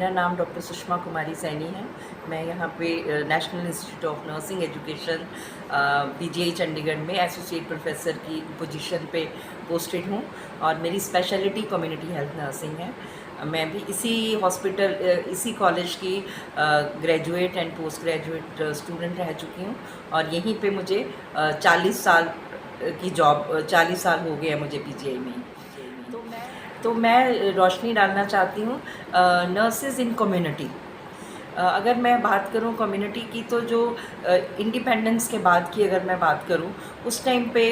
मेरा नाम डॉक्टर सुषमा कुमारी सैनी है। मैं यहाँ पे national institute of nursing education PGI Chandigarh में एसोसिएट प्रोफेसर की पोजीशन पे पोस्टेड हूँ और मेरी स्पेशलिटी कम्युनिटी हेल्थ नर्सिंग है। मैं भी इसी हॉस्पिटल इसी कॉलेज की graduate and post graduate student रह चुकी हूँ और यहीं पे मुझे 40 साल की जॉब 40 साल हो गए हैं मुझे पीजीआई में। तो मैं रोशनी डालना चाहती हूँ नर्सेज इन कम्युनिटी। अगर मैं बात करूँ कम्युनिटी की तो जो इंडिपेंडेंस के बाद की अगर मैं बात करूँ उस टाइम पे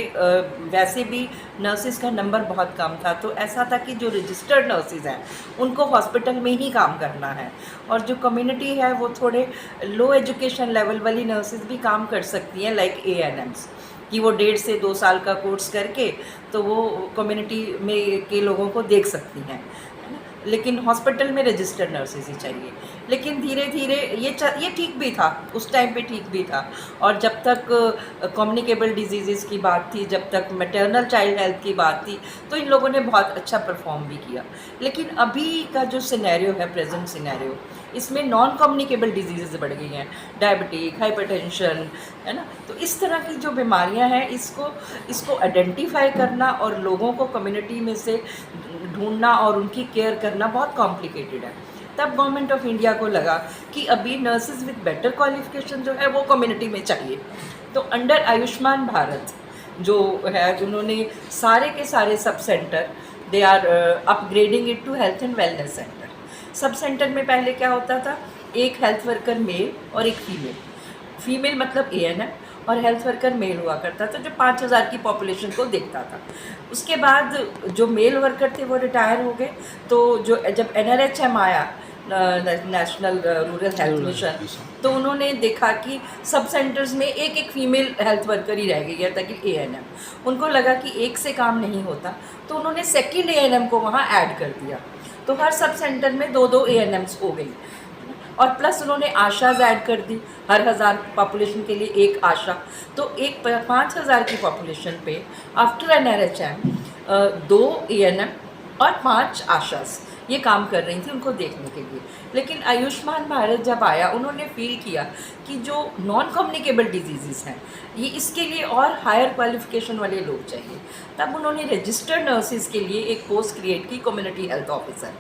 वैसे भी नर्सेज का नंबर बहुत कम था। तो ऐसा था कि जो रजिस्टर्ड नर्सेज हैं उनको हॉस्पिटल में ही काम करना है और जो कम्युनिटी है वो थोड़े लो एजुकेशन लेवल वाली नर्सेज भी काम कर सकती हैं, लाइक ANMs कि वो 1.5 से 2 साल का कोर्स करके तो वो कम्युनिटी में के लोगों को देख सकती हैं, है ना। लेकिन हॉस्पिटल में रजिस्टर्ड नर्सेज ही चाहिए। लेकिन धीरे धीरे ये ठीक भी था, उस टाइम पे ठीक भी था। और जब तक कम्युनिकेबल डिजीज़ की बात थी, जब तक मैटरनल चाइल्ड हेल्थ की बात थी, तो इन लोगों ने बहुत अच्छा परफॉर्म भी किया। लेकिन अभी का जो सिनेरियो है, प्रेजेंट सिनेरियो, इसमें नॉन कम्युनिकेबल डिजीज़ बढ़ गई हैं, डायबिटिक, हाइपरटेंशन, है ना। तो इस तरह की जो बीमारियां हैं इसको आइडेंटिफाई करना और लोगों को कम्युनिटी में से ढूंढना और उनकी केयर करना बहुत कॉम्प्लिकेटेड है। तब गवर्नमेंट ऑफ इंडिया को लगा कि अभी नर्सेज विद बेटर क्वालिफिकेशन जो है वो कम्युनिटी में चाहिए। तो अंडर आयुष्मान भारत जो है उन्होंने सारे के सारे sub centre they are upgrading it to health and wellness centre. Sub centre में पहले क्या होता था, एक हेल्थ वर्कर मेल और एक फीमेल मतलब ANM और हेल्थ वर्कर मेल हुआ करता था जो 5000 की पॉपुलेशन को देखता था। उसके बाद जो मेल वर्कर थे वो रिटायर हो गए। तो जो जब NRHM आया, नेशनल रूरल हेल्थ मिशन, तो उन्होंने देखा कि सब सेंटर्स में एक एक फीमेल हेल्थ वर्कर ही रह गई है ताकि ANM। उनको लगा कि एक से काम नहीं होता तो उन्होंने सेकेंड ANM को वहाँ ऐड कर दिया। तो हर सब सेंटर में 2-2 ANMs हो गई और प्लस उन्होंने आशाज ऐड कर दी, हर 1000 पॉपुलेशन के लिए एक आशा। तो एक 5000 की पॉपुलेशन पे आफ्टर NRHM 2 ANM और 5 आशाज ये काम कर रही थी उनको देखने के लिए। लेकिन आयुष्मान भारत जब आया उन्होंने फील किया कि जो नॉन कम्युनिकेबल डिजीज़ हैं ये इसके लिए और हायर क्वालिफिकेशन वाले लोग चाहिए। तब उन्होंने रजिस्टर्ड नर्सेज के लिए एक पोस्ट क्रिएट की, कम्युनिटी हेल्थ ऑफिसर,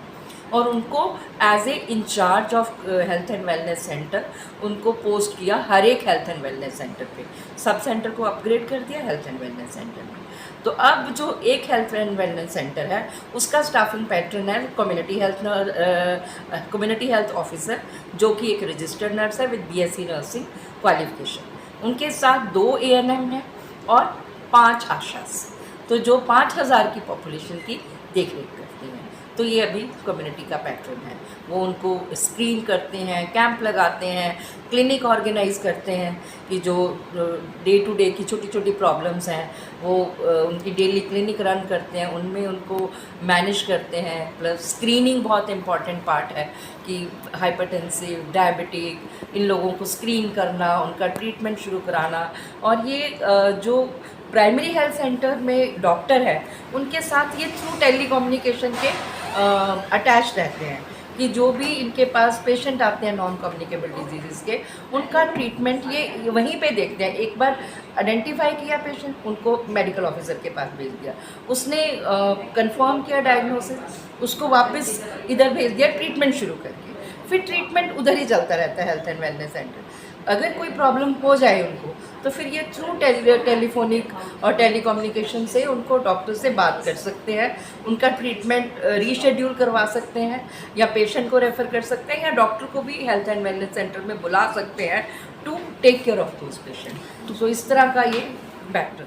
और उनको as a incharge of health and wellness centre उनको पोस्ट किया हर एक हेल्थ एंड वेलनेस सेंटर पे। सब सेंटर को अपग्रेड कर दिया हेल्थ एंड वेलनेस सेंटर में। तो अब जो एक हेल्थ एंड वेलनेस सेंटर है उसका स्टाफिंग पैटर्न है कम्युनिटी हेल्थ ऑफिसर, जो कि एक रजिस्टर्ड नर्स है विद BSc नर्सिंग क्वालिफिकेशन। उनके साथ 2 ANM हैं और 5 आशास, तो जो 5000 की पॉपुलेशन की देख रेख करती हैं। तो ये अभी कम्युनिटी का पैटर्न है। वो उनको स्क्रीन करते हैं, कैंप लगाते हैं, क्लिनिक ऑर्गेनाइज करते हैं कि जो डे टू डे की छोटी छोटी प्रॉब्लम्स हैं वो उनकी डेली क्लिनिक रन करते हैं, उनमें उनको मैनेज करते हैं। प्लस स्क्रीनिंग बहुत इम्पॉर्टेंट पार्ट है कि हाइपरटेंसिव, डायबिटिक, इन लोगों को स्क्रीन करना, उनका ट्रीटमेंट शुरू कराना। और ये जो प्राइमरी हेल्थ सेंटर में डॉक्टर है उनके साथ ये थ्रू टेली कम्युनिकेशन के अटैच रहते हैं कि जो भी इनके पास पेशेंट आते हैं नॉन कम्युनिकेबल डिजीज़ के, उनका ट्रीटमेंट ये वहीं पे देखते हैं। एक बार आइडेंटिफाई किया पेशेंट, उनको मेडिकल ऑफिसर के पास भेज दिया, उसने कंफर्म किया डायग्नोसिस, उसको वापस इधर भेज दिया ट्रीटमेंट शुरू करके। फिर ट्रीटमेंट उधर ही चलता रहता है हेल्थ एंड वेलनेस सेंटर। अगर कोई प्रॉब्लम हो जाए उनको तो फिर ये थ्रू टेलीफोनिक और टेलीकम्युनिकेशन से उनको डॉक्टर से बात कर सकते हैं, उनका ट्रीटमेंट रीशेड्यूल करवा सकते हैं या पेशेंट को रेफ़र कर सकते हैं या डॉक्टर को भी हेल्थ एंड वेलनेस सेंटर में बुला सकते हैं to take care of those patient. तो इस तरह का ये फैक्टर।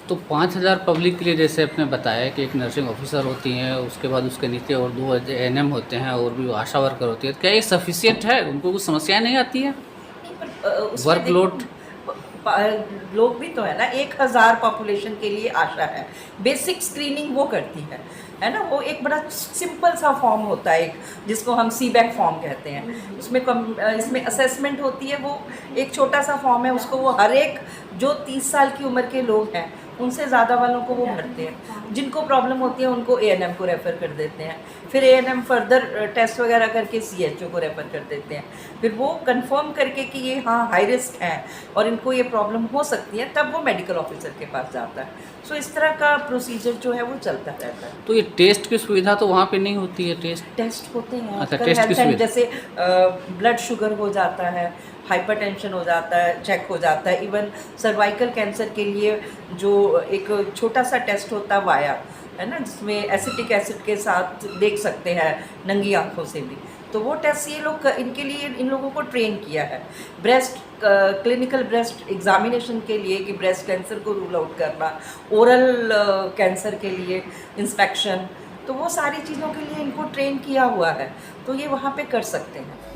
तो 5000 पब्लिक के लिए जैसे आपने बताया कि एक नर्सिंग ऑफिसर होती हैं, उसके बाद उसके नीचे और 2 ANM होते हैं और भी आशा वर्कर होती है, क्या ये सफिशिएंट है? उनको कुछ समस्याएं नहीं आती हैं? वर्कलोड लोग भी तो है ना, 1000 पॉपुलेशन के लिए आशा है। बेसिक स्क्रीनिंग वो करती है ना। वो एक बड़ा सिंपल सा फॉर्म होता है एक, जिसको हम CBAC फॉर्म कहते हैं। इसमें असेसमेंट होती है, वो एक छोटा सा फॉर्म है, उसको वो हर एक जो 30 साल की उम्र के लोग हैं उनसे ज़्यादा वालों को वो भरते हैं। जिनको प्रॉब्लम होती है उनको एएनएम को रेफ़र कर देते हैं, फिर एएनएम फर्दर टेस्ट वगैरह करके सीएचओ को रेफ़र कर देते हैं। फिर वो कंफर्म करके कि ये हाँ हाई रिस्क है और इनको ये प्रॉब्लम हो सकती है, तब वो मेडिकल ऑफिसर के पास जाता है। सो इस तरह का प्रोसीजर जो है वो चलता रहता है। तो ये टेस्ट की सुविधा तो वहाँ पे नहीं होती है? टेस्ट होते हैं अच्छा, आजकल टेस्ट की हेल्थ एंड, सुविधा। जैसे ब्लड शुगर हो जाता है, हाइपरटेंशन हो जाता है, चेक हो जाता है। इवन सर्वाइकल कैंसर के लिए जो एक छोटा सा टेस्ट होता है वाया, है ना, जिसमें एसिटिक एसिड के साथ देख सकते हैं नंगी आंखों से भी, तो वो टेस्ट ये लोग इनके लिए इन लोगों को ट्रेन किया है। ब्रेस्ट क्लिनिकल ब्रेस्ट एग्जामिनेशन के लिए कि ब्रेस्ट कैंसर को रूल आउट करना, ओरल कैंसर के लिए इंस्पेक्शन, तो वो सारी चीज़ों के लिए इनको ट्रेन किया हुआ है, तो ये वहाँ पे कर सकते हैं।